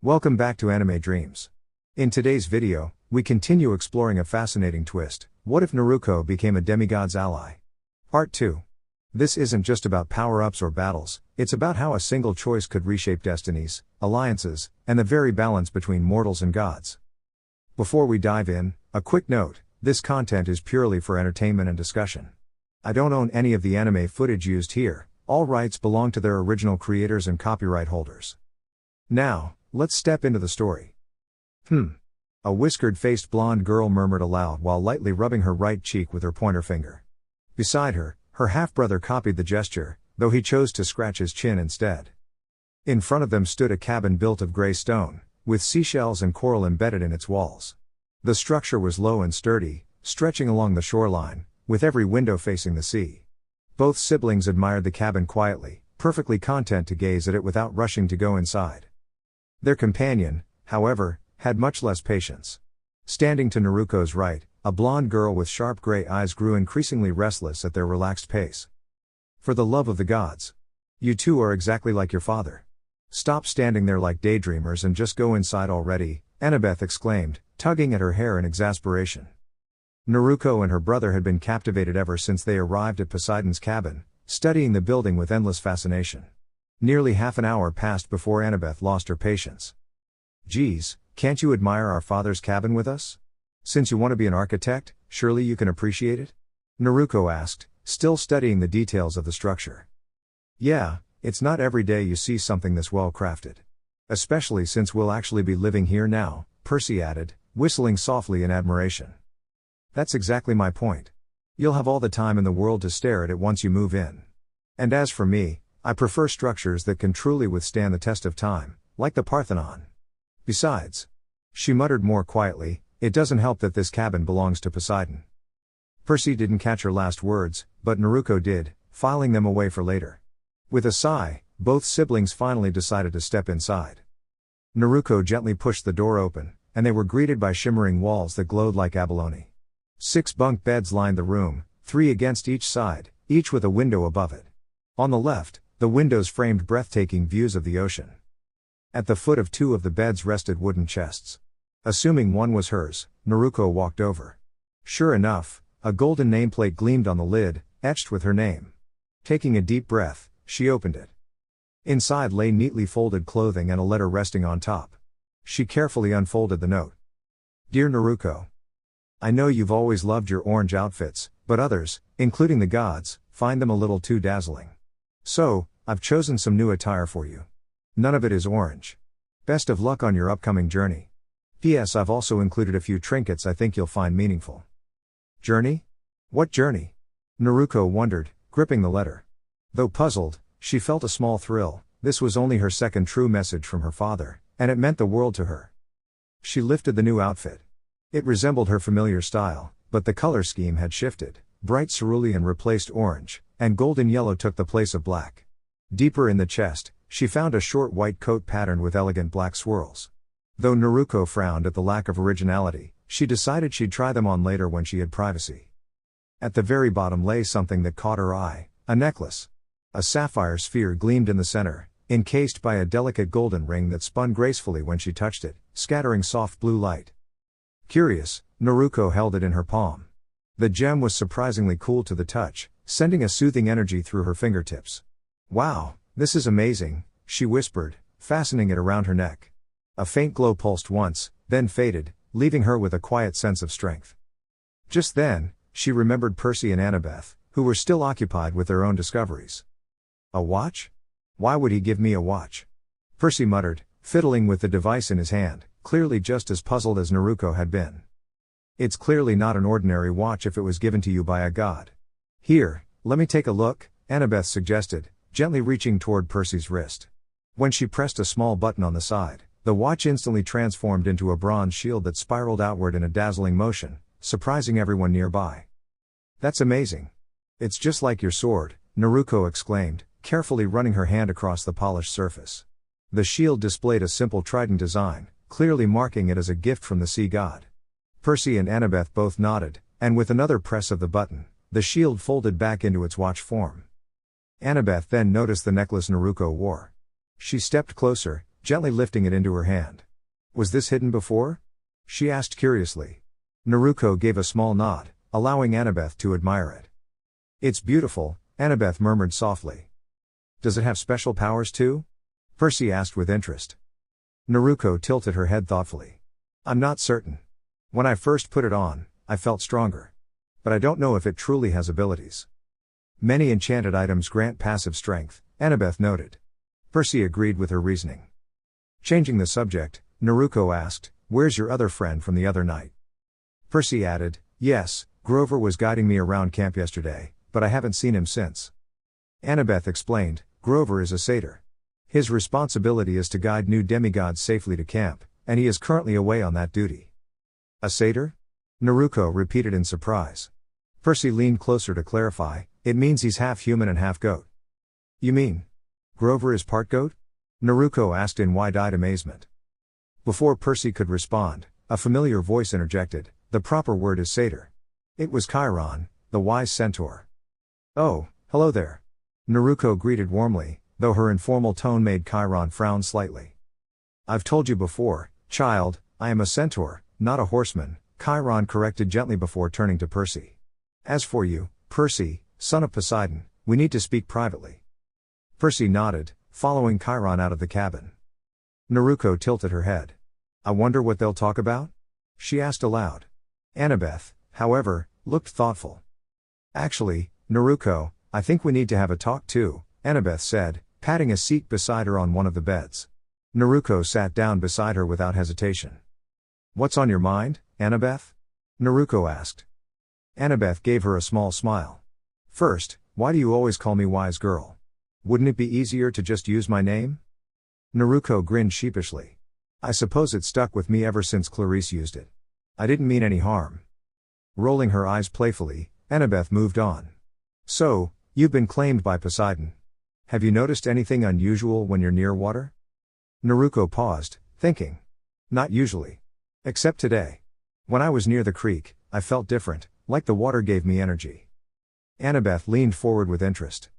Welcome back to Anime Dreams. In today's video, we continue exploring a fascinating twist. What if Naruko became a demigod's ally? Part 2. This isn't just about power-ups or battles, it's about how a single choice could reshape destinies, alliances, and the very balance between mortals and gods. Before we dive in, a quick note, this content is purely for entertainment and discussion. I don't own any of the anime footage used here, all rights belong to their original creators and copyright holders. Now, let's step into the story. A whiskered-faced blonde girl murmured aloud while lightly rubbing her right cheek with her pointer finger. Beside her, her half-brother copied the gesture, though he chose to scratch his chin instead. In front of them stood a cabin built of gray stone, with seashells and coral embedded in its walls. The structure was low and sturdy, stretching along the shoreline, with every window facing the sea. Both siblings admired the cabin quietly, perfectly content to gaze at it without rushing to go inside. Their companion, however, had much less patience. Standing to Naruko's right, a blonde girl with sharp gray eyes grew increasingly restless at their relaxed pace. For the love of the gods! You two are exactly like your father. Stop standing there like daydreamers and just go inside already, Annabeth exclaimed, tugging at her hair in exasperation. Naruko and her brother had been captivated ever since they arrived at Poseidon's cabin, studying the building with endless fascination. Nearly half an hour passed before Annabeth lost her patience. Geez, can't you admire our father's cabin with us? Since you want to be an architect, surely you can appreciate it? Naruko asked, still studying the details of the structure. Yeah, it's not every day you see something this well crafted. Especially since we'll actually be living here now, Percy added, whistling softly in admiration. That's exactly my point. You'll have all the time in the world to stare at it once you move in. And as for me, I prefer structures that can truly withstand the test of time, like the Parthenon. Besides, she muttered more quietly, it doesn't help that this cabin belongs to Poseidon. Percy didn't catch her last words, but Naruko did, filing them away for later. With a sigh, both siblings finally decided to step inside. Naruko gently pushed the door open, and they were greeted by shimmering walls that glowed like abalone. 6 bunk beds lined the room, 3 against each side, each with a window above it. On the left, the windows framed breathtaking views of the ocean. At the foot of 2 of the beds rested wooden chests. Assuming one was hers, Naruko walked over. Sure enough, a golden nameplate gleamed on the lid, etched with her name. Taking a deep breath, she opened it. Inside lay neatly folded clothing and a letter resting on top. She carefully unfolded the note. Dear Naruko, I know you've always loved your orange outfits, but others, including the gods, find them a little too dazzling. So, I've chosen some new attire for you. None of it is orange. Best of luck on your upcoming journey. P.S. I've also included a few trinkets I think you'll find meaningful. Journey? What journey? Naruko wondered, gripping the letter. Though puzzled, she felt a small thrill. This was only her second true message from her father, and it meant the world to her. She lifted the new outfit. It resembled her familiar style, but the color scheme had shifted. Bright cerulean replaced orange, and golden yellow took the place of black. Deeper in the chest, she found a short white coat patterned with elegant black swirls. Though Naruko frowned at the lack of originality, she decided she'd try them on later when she had privacy. At the very bottom lay something that caught her eye, a necklace. A sapphire sphere gleamed in the center, encased by a delicate golden ring that spun gracefully when she touched it, scattering soft blue light. Curious, Naruko held it in her palm. The gem was surprisingly cool to the touch, sending a soothing energy through her fingertips. Wow, this is amazing, she whispered, fastening it around her neck. A faint glow pulsed once, then faded, leaving her with a quiet sense of strength. Just then, she remembered Percy and Annabeth, who were still occupied with their own discoveries. A watch? Why would he give me a watch? Percy muttered, fiddling with the device in his hand, clearly just as puzzled as Naruko had been. It's clearly not an ordinary watch if it was given to you by a god. Here, let me take a look, Annabeth suggested, gently reaching toward Percy's wrist. When she pressed a small button on the side, the watch instantly transformed into a bronze shield that spiraled outward in a dazzling motion, surprising everyone nearby. That's amazing. It's just like your sword, Naruko exclaimed, carefully running her hand across the polished surface. The shield displayed a simple trident design, clearly marking it as a gift from the sea god. Percy and Annabeth both nodded, and with another press of the button, the shield folded back into its watch form. Annabeth then noticed the necklace Naruko wore. She stepped closer, gently lifting it into her hand. Was this hidden before? She asked curiously. Naruko gave a small nod, allowing Annabeth to admire it. It's beautiful, Annabeth murmured softly. Does it have special powers too? Percy asked with interest. Naruko tilted her head thoughtfully. I'm not certain. When I first put it on, I felt stronger. But I don't know if it truly has abilities. Many enchanted items grant passive strength, Annabeth noted. Percy agreed with her reasoning. Changing the subject, Naruko asked, where's your other friend from the other night? Percy added, yes, Grover was guiding me around camp yesterday, but I haven't seen him since. Annabeth explained, Grover is a satyr. His responsibility is to guide new demigods safely to camp, and he is currently away on that duty. A satyr? Naruko repeated in surprise. Percy leaned closer to clarify, it means he's half human and half goat. You mean? Grover is part goat? Naruko asked in wide-eyed amazement. Before Percy could respond, a familiar voice interjected, the proper word is satyr. It was Chiron, the wise centaur. Oh, hello there. Naruko greeted warmly, though her informal tone made Chiron frown slightly. I've told you before, child, I am a centaur, not a horseman, Chiron corrected gently before turning to Percy. As for you, Percy, son of Poseidon, we need to speak privately. Percy nodded, following Chiron out of the cabin. Naruko tilted her head. I wonder what they'll talk about? She asked aloud. Annabeth, however, looked thoughtful. Actually, Naruko, I think we need to have a talk too, Annabeth said, patting a seat beside her on one of the beds. Naruko sat down beside her without hesitation. What's on your mind, Annabeth? Naruko asked. Annabeth gave her a small smile. First, why do you always call me wise girl? Wouldn't it be easier to just use my name? Naruko grinned sheepishly. I suppose it stuck with me ever since Clarice used it. I didn't mean any harm. Rolling her eyes playfully, Annabeth moved on. So, you've been claimed by Poseidon. Have you noticed anything unusual when you're near water? Naruko paused, thinking. Not usually. Except today. When I was near the creek, I felt different, like the water gave me energy. Annabeth leaned forward with interest.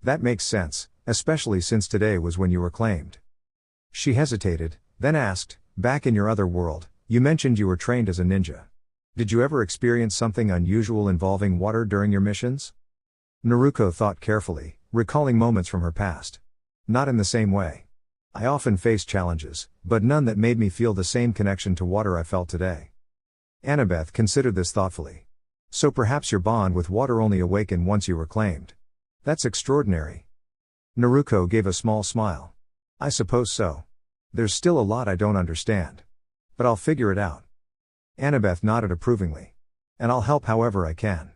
That makes sense, especially since today was when you were claimed. She hesitated, then asked, back in your other world, you mentioned you were trained as a ninja. Did you ever experience something unusual involving water during your missions? Naruko thought carefully, recalling moments from her past. Not in the same way. I often faced challenges, but none that made me feel the same connection to water I felt today. Annabeth considered this thoughtfully. So perhaps your bond with water only awakened once you were claimed. That's extraordinary. Naruko gave a small smile. I suppose so. There's still a lot I don't understand. But I'll figure it out. Annabeth nodded approvingly. And I'll help however I can.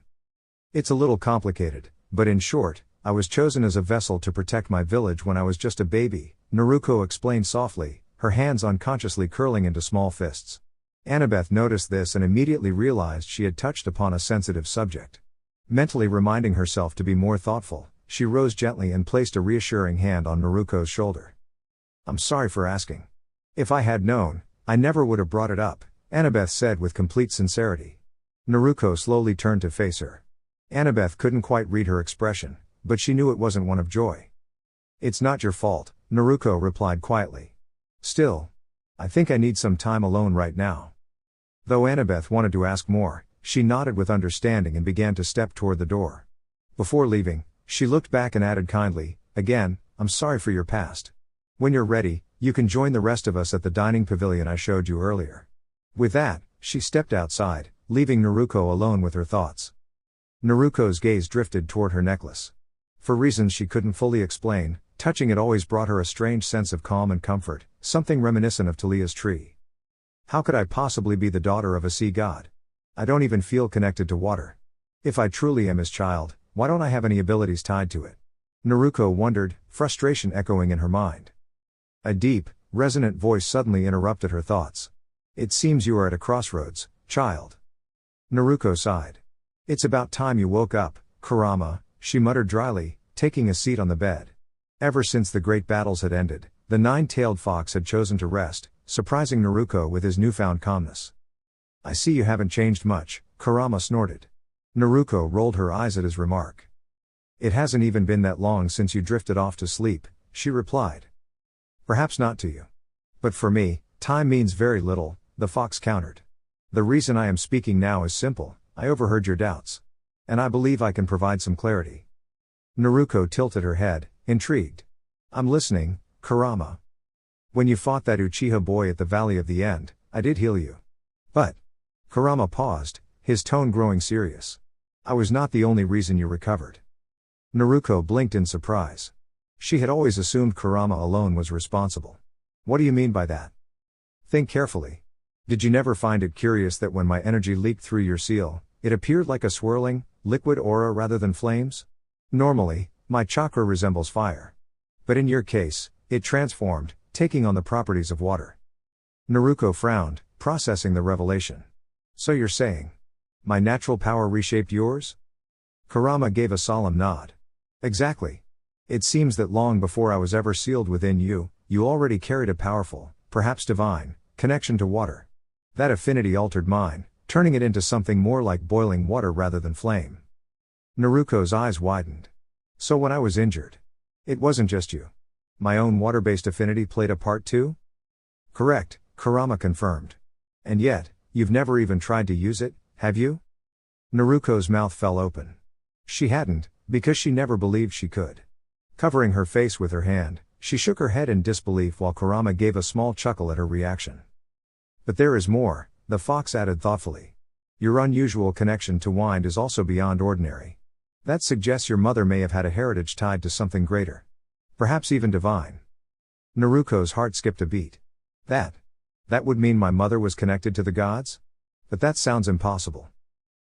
It's a little complicated, but in short, I was chosen as a vessel to protect my village when I was just a baby, Naruko explained softly, her hands unconsciously curling into small fists. Annabeth noticed this and immediately realized she had touched upon a sensitive subject. Mentally reminding herself to be more thoughtful, she rose gently and placed a reassuring hand on Naruko's shoulder. I'm sorry for asking. If I had known, I never would have brought it up, Annabeth said with complete sincerity. Naruko slowly turned to face her. Annabeth couldn't quite read her expression, but she knew it wasn't one of joy. It's not your fault, Naruko replied quietly. Still, I think I need some time alone right now. Though Annabeth wanted to ask more, she nodded with understanding and began to step toward the door. Before leaving, she looked back and added kindly, again, I'm sorry for your past. When you're ready, you can join the rest of us at the dining pavilion I showed you earlier. With that, she stepped outside, leaving Naruko alone with her thoughts. Naruko's gaze drifted toward her necklace. For reasons she couldn't fully explain, touching it always brought her a strange sense of calm and comfort, something reminiscent of Talia's tree. How could I possibly be the daughter of a sea god? I don't even feel connected to water. If I truly am his child, why don't I have any abilities tied to it? Naruko wondered, frustration echoing in her mind. A deep, resonant voice suddenly interrupted her thoughts. It seems you are at a crossroads, child. Naruko sighed. It's about time you woke up, Kurama, she muttered dryly, taking a seat on the bed. Ever since the great battles had ended, the nine-tailed fox had chosen to rest, surprising Naruko with his newfound calmness. I see you haven't changed much, Kurama snorted. Naruko rolled her eyes at his remark. It hasn't even been that long since you drifted off to sleep, she replied. Perhaps not to you. But for me, time means very little, the fox countered. The reason I am speaking now is simple, I overheard your doubts. And I believe I can provide some clarity. Naruko tilted her head, intrigued. I'm listening, Kurama. When you fought that Uchiha boy at the Valley of the End, I did heal you. But. Kurama paused, his tone growing serious. I was not the only reason you recovered. Naruko blinked in surprise. She had always assumed Kurama alone was responsible. What do you mean by that? Think carefully. Did you never find it curious that when my energy leaked through your seal, it appeared like a swirling, liquid aura rather than flames? Normally, my chakra resembles fire. But in your case, it transformed, taking on the properties of water. Naruko frowned, processing the revelation. So you're saying, my natural power reshaped yours? Kurama gave a solemn nod. Exactly. It seems that long before I was ever sealed within you, you already carried a powerful, perhaps divine, connection to water. That affinity altered mine, turning it into something more like boiling water rather than flame. Naruko's eyes widened. So when I was injured, it wasn't just you. My own water-based affinity played a part too? Correct, Kurama confirmed. And yet, you've never even tried to use it, have you? Naruko's mouth fell open. She hadn't, because she never believed she could. Covering her face with her hand, she shook her head in disbelief while Kurama gave a small chuckle at her reaction. But there is more, the fox added thoughtfully. Your unusual connection to wind is also beyond ordinary. That suggests your mother may have had a heritage tied to something greater. Perhaps even divine. Naruko's heart skipped a beat. That would mean my mother was connected to the gods? But that sounds impossible.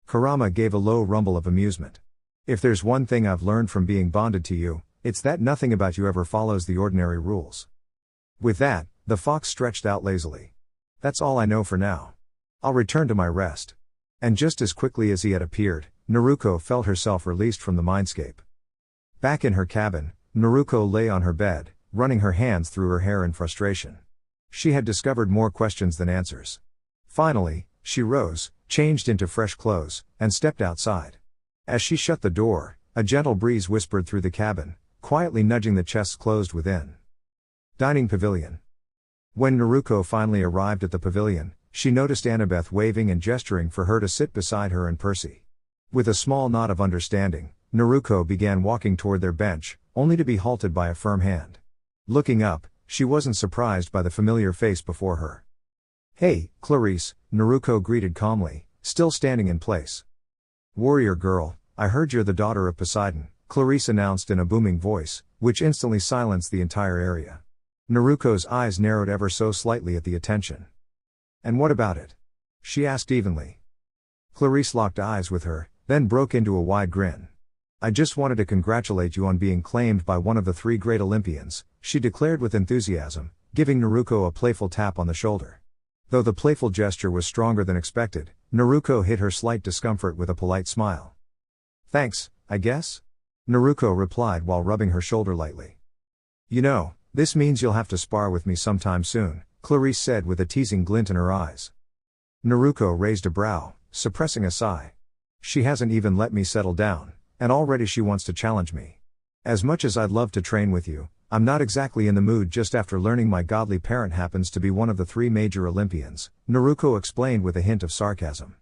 Kurama gave a low rumble of amusement. If there's one thing I've learned from being bonded to you, it's that nothing about you ever follows the ordinary rules. With that, the fox stretched out lazily. That's all I know for now. I'll return to my rest. And just as quickly as he had appeared, Naruko felt herself released from the mindscape. Back in her cabin, Naruko lay on her bed, running her hands through her hair in frustration. She had discovered more questions than answers. Finally, she rose, changed into fresh clothes, and stepped outside. As she shut the door, a gentle breeze whispered through the cabin, quietly nudging the chests closed within. Dining Pavilion. When Naruko finally arrived at the pavilion, she noticed Annabeth waving and gesturing for her to sit beside her and Percy. With a small nod of understanding, Naruko began walking toward their bench, only to be halted by a firm hand. Looking up, she wasn't surprised by the familiar face before her. Hey, Clarice, Naruko greeted calmly, still standing in place. Warrior girl, I heard you're the daughter of Poseidon, Clarice announced in a booming voice, which instantly silenced the entire area. Naruko's eyes narrowed ever so slightly at the attention. And what about it? She asked evenly. Clarice locked eyes with her, then broke into a wide grin. I just wanted to congratulate you on being claimed by one of the 3 great Olympians, she declared with enthusiasm, giving Naruko a playful tap on the shoulder. Though the playful gesture was stronger than expected, Naruko hid her slight discomfort with a polite smile. Thanks, I guess? Naruko replied while rubbing her shoulder lightly. You know, this means you'll have to spar with me sometime soon, Clarice said with a teasing glint in her eyes. Naruko raised a brow, suppressing a sigh. She hasn't even let me settle down, and already she wants to challenge me. As much as I'd love to train with you, I'm not exactly in the mood just after learning my godly parent happens to be one of the 3 major Olympians, Naruko explained with a hint of sarcasm.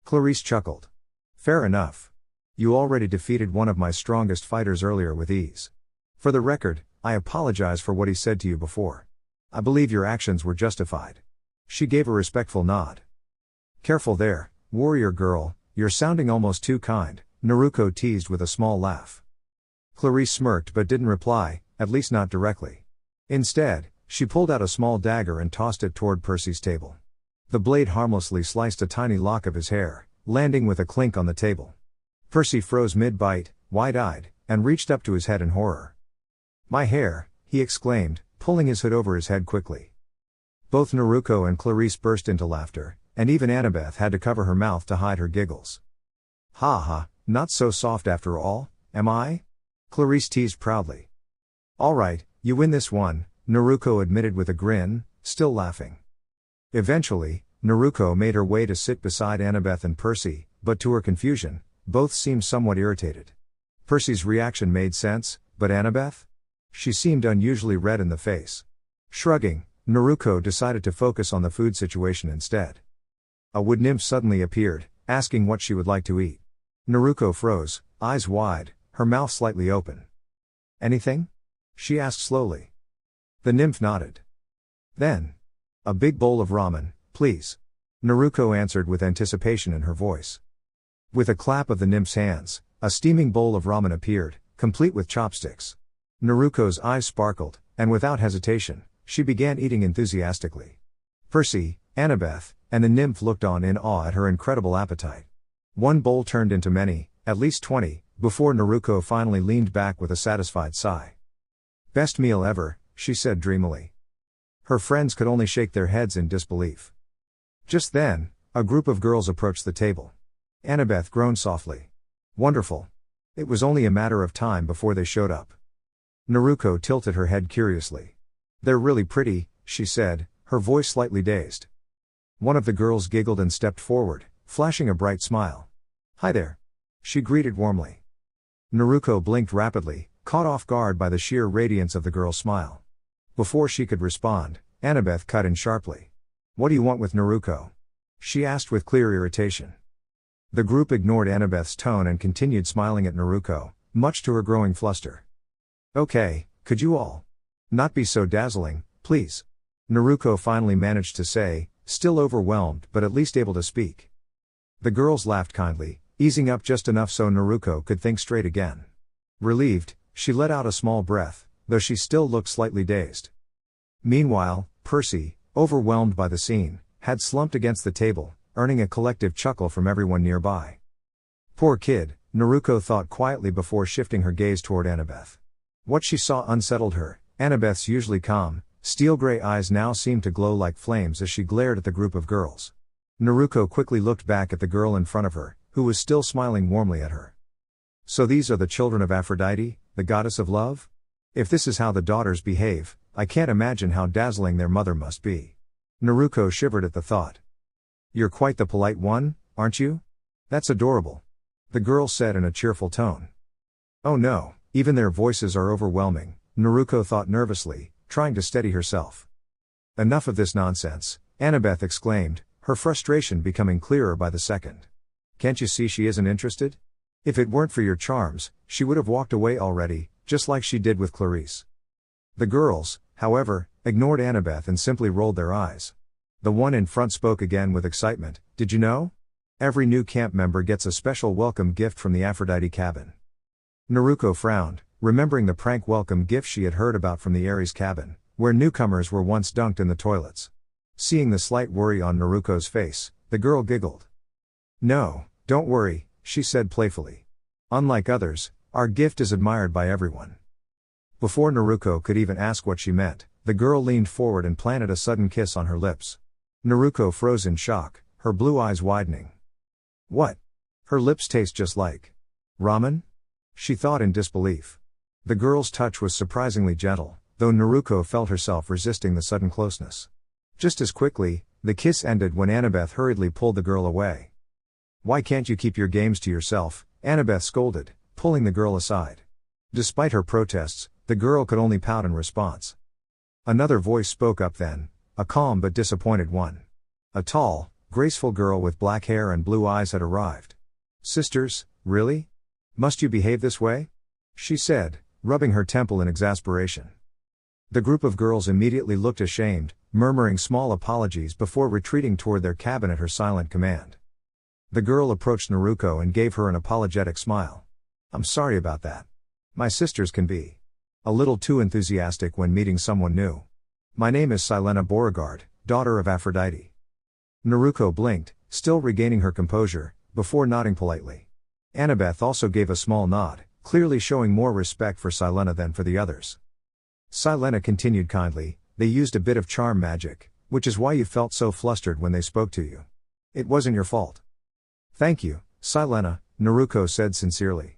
Clarice chuckled. Fair enough. You already defeated one of my strongest fighters earlier with ease. For the record, I apologize for what he said to you before. I believe your actions were justified. She gave a respectful nod. Careful there, warrior girl, you're sounding almost too kind, Naruko teased with a small laugh. Clarice smirked but didn't reply, at least not directly. Instead, she pulled out a small dagger and tossed it toward Percy's table. The blade harmlessly sliced a tiny lock of his hair, landing with a clink on the table. Percy froze mid-bite, wide-eyed, and reached up to his head in horror. My hair, he exclaimed, pulling his hood over his head quickly. Both Naruko and Clarice burst into laughter, and even Annabeth had to cover her mouth to hide her giggles. Ha ha, not so soft after all, am I? Clarice teased proudly. All right, you win this one, Naruko admitted with a grin, still laughing. Eventually, Naruko made her way to sit beside Annabeth and Percy, but to her confusion, both seemed somewhat irritated. Percy's reaction made sense, but Annabeth? She seemed unusually red in the face. Shrugging, Naruko decided to focus on the food situation instead. A wood nymph suddenly appeared, asking what she would like to eat. Naruko froze, eyes wide, her mouth slightly open. Anything? She asked slowly. The nymph nodded. Then, a big bowl of ramen, please. Naruko answered with anticipation in her voice. With a clap of the nymph's hands, a steaming bowl of ramen appeared, complete with chopsticks. Naruko's eyes sparkled, and without hesitation, she began eating enthusiastically. Percy, Annabeth, and the nymph looked on in awe at her incredible appetite. One bowl turned into many, at least 20, before Naruko finally leaned back with a satisfied sigh. Best meal ever, she said dreamily. Her friends could only shake their heads in disbelief. Just then, a group of girls approached the table. Annabeth groaned softly. Wonderful. It was only a matter of time before they showed up. Naruko tilted her head curiously. They're really pretty, she said, her voice slightly dazed. One of the girls giggled and stepped forward, flashing a bright smile. Hi there. She greeted warmly. Naruko blinked rapidly, caught off guard by the sheer radiance of the girl's smile. Before she could respond, Annabeth cut in sharply. What do you want with Naruko? She asked with clear irritation. The group ignored Annabeth's tone and continued smiling at Naruko, much to her growing fluster. Okay, could you all not be so dazzling, please? Naruko finally managed to say, still overwhelmed but at least able to speak. The girls laughed kindly, easing up just enough so Naruko could think straight again. Relieved, she let out a small breath, though she still looked slightly dazed. Meanwhile, Percy, overwhelmed by the scene, had slumped against the table, earning a collective chuckle from everyone nearby. Poor kid, Naruko thought quietly before shifting her gaze toward Annabeth. What she saw unsettled her. Annabeth's usually calm, steel-gray eyes now seemed to glow like flames as she glared at the group of girls. Naruko quickly looked back at the girl in front of her, who was still smiling warmly at her. So these are the children of Aphrodite, the goddess of love? If this is how the daughters behave, I can't imagine how dazzling their mother must be. Naruko shivered at the thought. You're quite the polite one, aren't you? That's adorable. The girl said in a cheerful tone. Oh no, even their voices are overwhelming, Naruko thought nervously, trying to steady herself. Enough of this nonsense, Annabeth exclaimed, her frustration becoming clearer by the second. Can't you see she isn't interested? If it weren't for your charms, she would have walked away already, just like she did with Clarice. The girls, however, ignored Annabeth and simply rolled their eyes. The one in front spoke again with excitement. Did you know? Every new camp member gets a special welcome gift from the Aphrodite cabin. Naruko frowned, remembering the prank welcome gift she had heard about from the Ares cabin, where newcomers were once dunked in the toilets. Seeing the slight worry on Naruko's face, the girl giggled. No, don't worry, she said playfully. Unlike others, our gift is admired by everyone. Before Naruko could even ask what she meant, the girl leaned forward and planted a sudden kiss on her lips. Naruko froze in shock, her blue eyes widening. What? Her lips taste just like ramen? She thought in disbelief. The girl's touch was surprisingly gentle, though Naruko felt herself resisting the sudden closeness. Just as quickly, the kiss ended when Annabeth hurriedly pulled the girl away. Why can't you keep your games to yourself? Annabeth scolded, pulling the girl aside. Despite her protests, the girl could only pout in response. Another voice spoke up then, a calm but disappointed one. A tall, graceful girl with black hair and blue eyes had arrived. Sisters, really? Must you behave this way? She said, rubbing her temple in exasperation. The group of girls immediately looked ashamed, murmuring small apologies before retreating toward their cabin at her silent command. The girl approached Naruko and gave her an apologetic smile. I'm sorry about that. My sisters can be a little too enthusiastic when meeting someone new. My name is Silena Beauregard, daughter of Aphrodite. Naruko blinked, still regaining her composure, before nodding politely. Annabeth also gave a small nod, clearly showing more respect for Silena than for the others. Silena continued kindly, they used a bit of charm magic, which is why you felt so flustered when they spoke to you. It wasn't your fault. Thank you, Silena, Naruko said sincerely.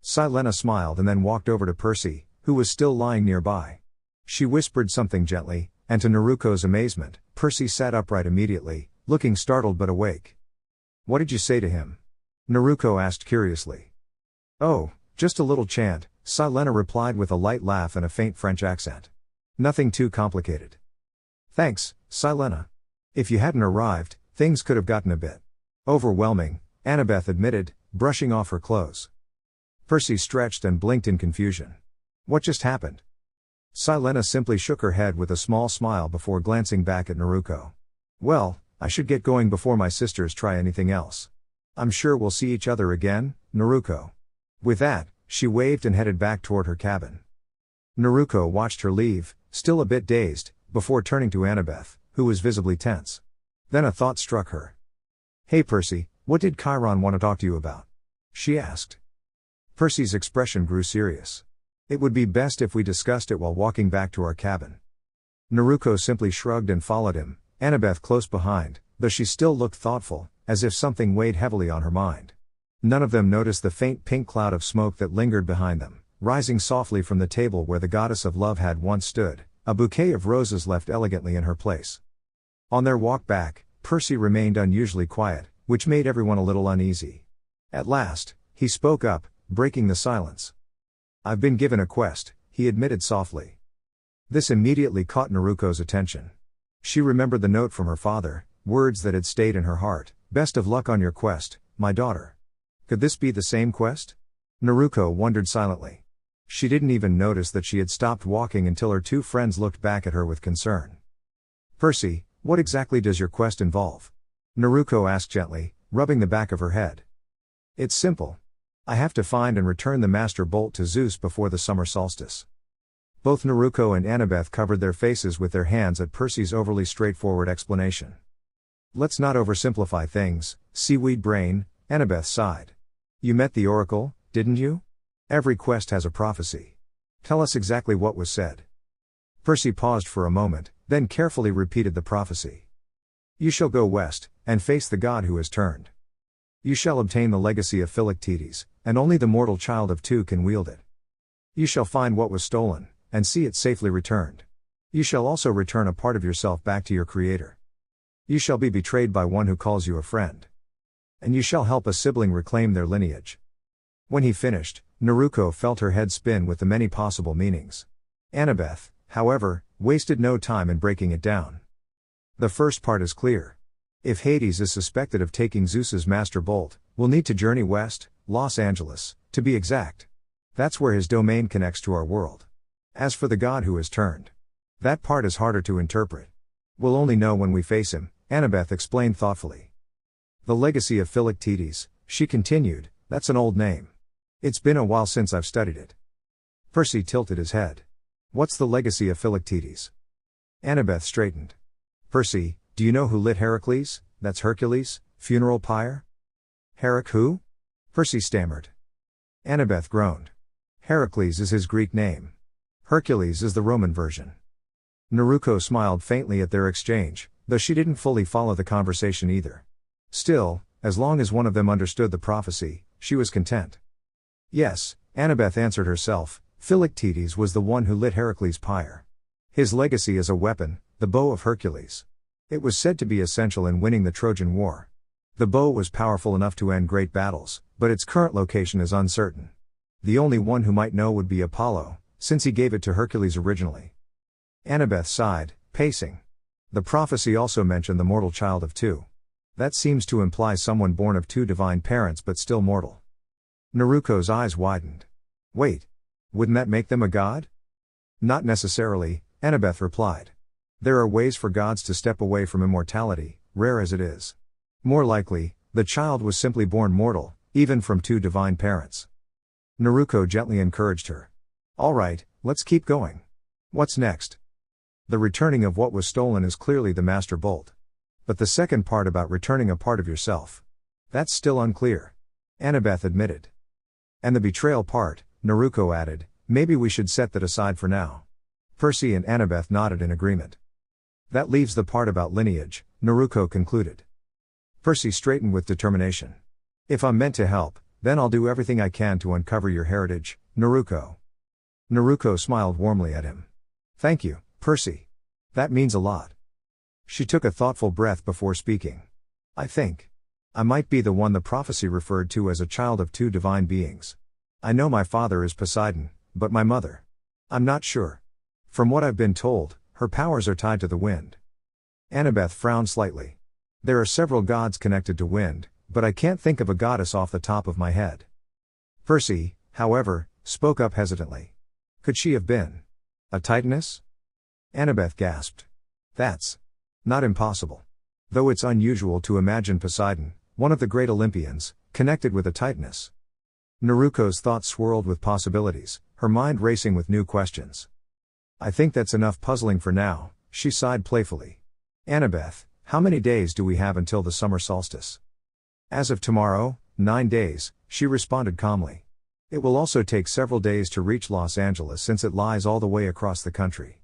Silena smiled and then walked over to Percy, who was still lying nearby. She whispered something gently, and to Naruko's amazement, Percy sat upright immediately, looking startled but awake. What did you say to him? Naruko asked curiously. Oh, just a little chant, Silena replied with a light laugh and a faint French accent. Nothing too complicated. Thanks, Silena. If you hadn't arrived, things could have gotten a bit overwhelming, Annabeth admitted, brushing off her clothes. Percy stretched and blinked in confusion. What just happened? Silena simply shook her head with a small smile before glancing back at Naruko. Well, I should get going before my sisters try anything else. I'm sure we'll see each other again, Naruko. With that, she waved and headed back toward her cabin. Naruko watched her leave, still a bit dazed, before turning to Annabeth, who was visibly tense. Then a thought struck her. Hey Percy, what did Chiron want to talk to you about? She asked. Percy's expression grew serious. It would be best if we discussed it while walking back to our cabin. Naruko simply shrugged and followed him, Annabeth close behind, though she still looked thoughtful, as if something weighed heavily on her mind. None of them noticed the faint pink cloud of smoke that lingered behind them, rising softly from the table where the goddess of love had once stood, a bouquet of roses left elegantly in her place. On their walk back, Percy remained unusually quiet, which made everyone a little uneasy. At last, he spoke up, breaking the silence. I've been given a quest, he admitted softly. This immediately caught Naruko's attention. She remembered the note from her father, words that had stayed in her heart, best of luck on your quest, my daughter. Could this be the same quest? Naruko wondered silently. She didn't even notice that she had stopped walking until her two friends looked back at her with concern. Percy, what exactly does your quest involve? Naruko asked gently, rubbing the back of her head. It's simple. I have to find and return the Master Bolt to Zeus before the summer solstice. Both Naruko and Annabeth covered their faces with their hands at Percy's overly straightforward explanation. Let's not oversimplify things, seaweed brain, Annabeth sighed. You met the oracle, didn't you? Every quest has a prophecy. Tell us exactly what was said. Percy paused for a moment, then carefully repeated the prophecy. You shall go west, and face the god who has turned. You shall obtain the legacy of Philoctetes, and only the mortal child of two can wield it. You shall find what was stolen, and see it safely returned. You shall also return a part of yourself back to your creator. You shall be betrayed by one who calls you a friend. And you shall help a sibling reclaim their lineage. When he finished, Naruko felt her head spin with the many possible meanings. Annabeth, however, wasted no time in breaking it down. The first part is clear. If Hades is suspected of taking Zeus's Master Bolt, we'll need to journey west, Los Angeles, to be exact. That's where his domain connects to our world. As for the god who has turned, that part is harder to interpret. We'll only know when we face him, Annabeth explained thoughtfully. The legacy of Philoctetes, she continued, that's an old name. It's been a while since I've studied it. Percy tilted his head. What's the legacy of Philoctetes? Annabeth straightened. Percy, do you know who lit Heracles, that's Hercules, funeral pyre? Herac who? Percy stammered. Annabeth groaned. Heracles is his Greek name. Hercules is the Roman version. Naruko smiled faintly at their exchange, though she didn't fully follow the conversation either. Still, as long as one of them understood the prophecy, she was content. Yes, Annabeth answered herself, Philoctetes was the one who lit Heracles' pyre. His legacy is a weapon, the bow of Hercules. It was said to be essential in winning the Trojan War. The bow was powerful enough to end great battles, but its current location is uncertain. The only one who might know would be Apollo, since he gave it to Hercules originally. Annabeth sighed, pacing. The prophecy also mentioned the mortal child of two. That seems to imply someone born of two divine parents but still mortal. Naruko's eyes widened. Wait. Wouldn't that make them a god? Not necessarily, Annabeth replied. There are ways for gods to step away from immortality, rare as it is. More likely, the child was simply born mortal, even from two divine parents. Naruko gently encouraged her. All right, let's keep going. What's next? The returning of what was stolen is clearly the Master Bolt. But the second part about returning a part of yourself. That's still unclear. Annabeth admitted. And the betrayal part, Naruko added, maybe we should set that aside for now. Percy and Annabeth nodded in agreement. That leaves the part about lineage, Naruko concluded. Percy straightened with determination. If I'm meant to help, then I'll do everything I can to uncover your heritage, Naruko. Naruko smiled warmly at him. Thank you, Percy. That means a lot. She took a thoughtful breath before speaking. I think I might be the one the prophecy referred to as a child of two divine beings. I know my father is Poseidon, but my mother, I'm not sure. From what I've been told, her powers are tied to the wind. Annabeth frowned slightly. There are several gods connected to wind, but I can't think of a goddess off the top of my head. Percy, however, spoke up hesitantly. Could she have been a Titaness? Annabeth gasped. That's not impossible. Though it's unusual to imagine Poseidon, one of the great Olympians, connected with a Titaness. Naruko's thoughts swirled with possibilities, her mind racing with new questions. I think that's enough puzzling for now, she sighed playfully. Annabeth, how many days do we have until the summer solstice? As of tomorrow, 9 days, she responded calmly. It will also take several days to reach Los Angeles since it lies all the way across the country.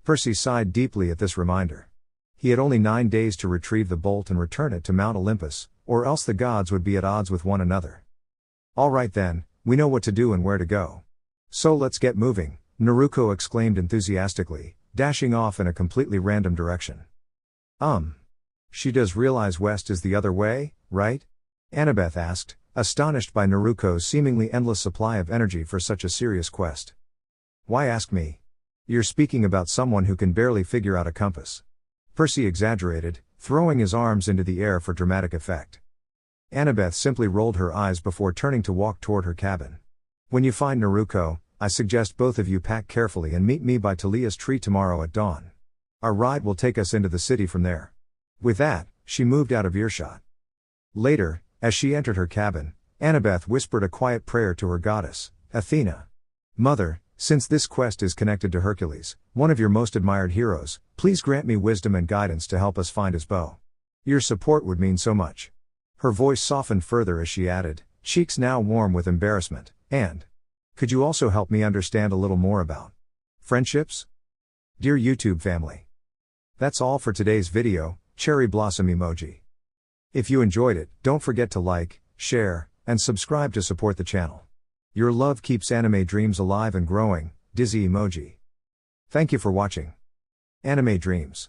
Percy sighed deeply at this reminder. He had only 9 days to retrieve the bolt and return it to Mount Olympus, or else the gods would be at odds with one another. All right then, we know what to do and where to go. So let's get moving, Naruko exclaimed enthusiastically, dashing off in a completely random direction. She does realize west is the other way, right? Annabeth asked, astonished by Naruko's seemingly endless supply of energy for such a serious quest. Why ask me? You're speaking about someone who can barely figure out a compass. Percy exaggerated, throwing his arms into the air for dramatic effect. Annabeth simply rolled her eyes before turning to walk toward her cabin. When you find Naruko, I suggest both of you pack carefully and meet me by Talia's tree tomorrow at dawn. Our ride will take us into the city from there. With that, she moved out of earshot. Later, as she entered her cabin, Annabeth whispered a quiet prayer to her goddess, Athena. Mother, since this quest is connected to Hercules, one of your most admired heroes, please grant me wisdom and guidance to help us find his bow. Your support would mean so much. Her voice softened further as she added, cheeks now warm with embarrassment, and could you also help me understand a little more about friendships? Dear YouTube family. That's all for today's video, cherry blossom emoji. If you enjoyed it, don't forget to like, share, and subscribe to support the channel. Your love keeps anime dreams alive and growing, dizzy emoji. Thank you for watching. Anime Dreams.